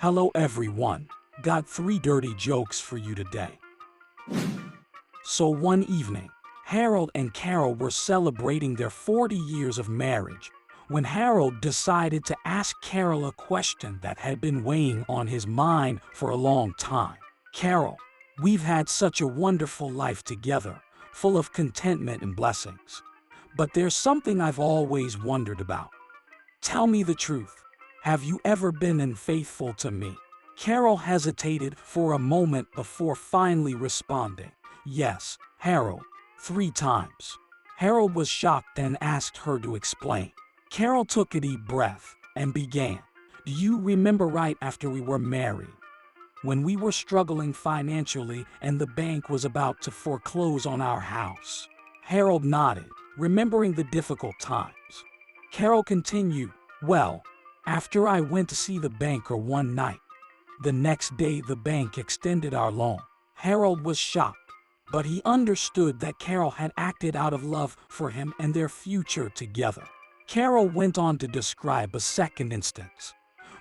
Hello everyone. Got 3 dirty jokes for you today. So one evening, Harold and Carol were celebrating their 40 years of marriage when Harold decided to ask Carol a question that had been weighing on his mind for a long time. Carol, we've had such a wonderful life together, full of contentment and blessings. But there's something I've always wondered about. Tell me the truth. Have you ever been unfaithful to me? Carol hesitated for a moment before finally responding. Yes, Harold, 3 times. Harold was shocked and asked her to explain. Carol took a deep breath and began. Do you remember right after we were married? When we were struggling financially and the bank was about to foreclose on our house. Harold nodded, remembering the difficult times. Carol continued, well, after I went to see the banker one night. The next day the bank extended our loan. Harold was shocked, but he understood that Carol had acted out of love for him and their future together. Carol went on to describe a second instance.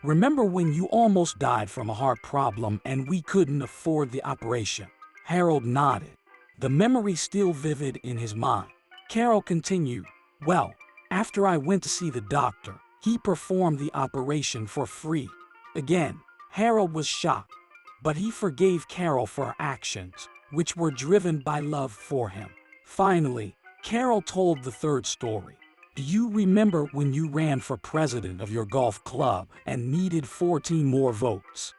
Remember when you almost died from a heart problem and we couldn't afford the operation? Harold nodded, the memory still vivid in his mind. Carol continued, well, after I went to see the doctor, he performed the operation for free. Again, Harold was shocked, but he forgave Carol for her actions, which were driven by love for him. Finally, Carol told the third story. Do you remember when you ran for president of your golf club and needed 14 more votes?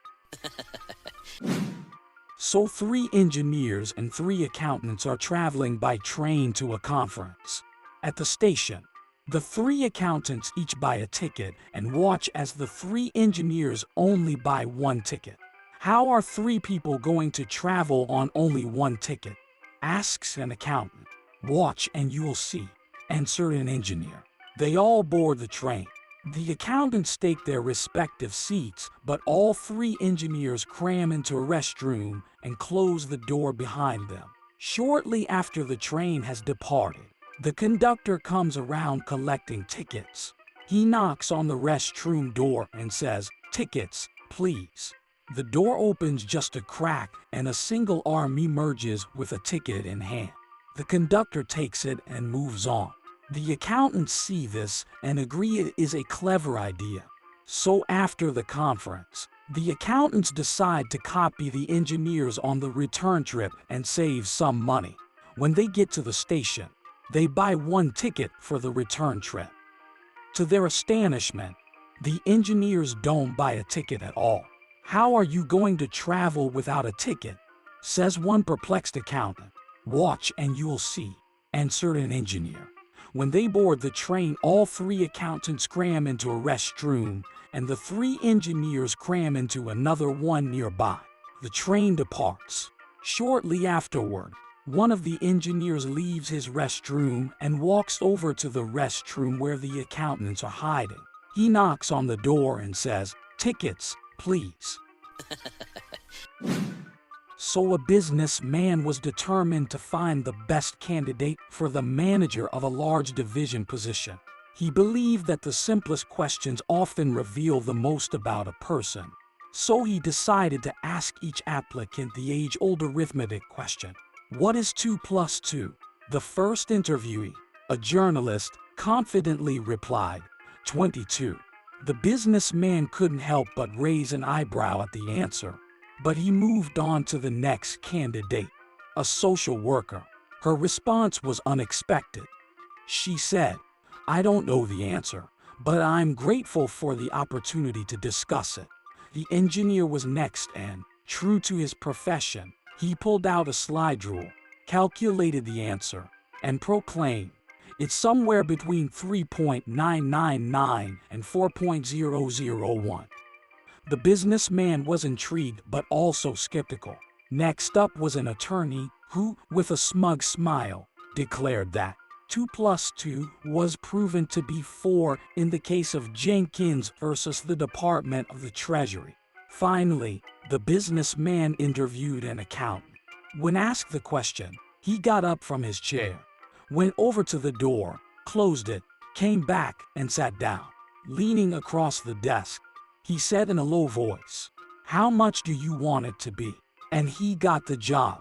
So 3 engineers and 3 accountants are traveling by train to a conference. At the station, the 3 accountants each buy a ticket and watch as the 3 engineers only buy 1 ticket. How are 3 people going to travel on only 1 ticket? Asks an accountant. Watch and you'll see, answered an engineer. They all board the train. The accountants take their respective seats, but all 3 engineers cram into a restroom and close the door behind them. Shortly after the train has departed, the conductor comes around collecting tickets. He knocks on the restroom door and says, "Tickets, please." The door opens just a crack and a single arm emerges with a ticket in hand. The conductor takes it and moves on. The accountants see this and agree it is a clever idea. So after the conference, the accountants decide to copy the engineers on the return trip and save some money. When they get to the station, they buy 1 ticket for the return trip. To their astonishment, the engineers don't buy a ticket at all. How are you going to travel without a ticket? Says one perplexed accountant. Watch and you'll see, answered an engineer. When they board the train, all 3 accountants cram into a restroom, and the 3 engineers cram into another one nearby. The train departs. Shortly afterward, one of the engineers leaves his restroom and walks over to the restroom where the accountants are hiding. He knocks on the door and says, "Tickets, please." So a businessman was determined to find the best candidate for the manager of a large division position. He believed that the simplest questions often reveal the most about a person. So he decided to ask each applicant the age-old arithmetic question. What is 2 plus 2? The first interviewee, a journalist, confidently replied, 22. The businessman couldn't help but raise an eyebrow at the answer, but he moved on to the next candidate, a social worker. Her response was unexpected. She said, I don't know the answer, but I'm grateful for the opportunity to discuss it. The engineer was next and, true to his profession, he pulled out a slide rule, calculated the answer, and proclaimed, it's somewhere between 3.999 and 4.001. The businessman was intrigued but also skeptical. Next up was an attorney who, with a smug smile, declared that 2 plus 2 was proven to be 4 in the case of Jenkins versus the Department of the Treasury. Finally, the businessman interviewed an accountant. When asked the question, he got up from his chair, went over to the door, closed it, came back, and sat down. Leaning across the desk, He said in a low voice, "How much do you want it to be?" And he got the job.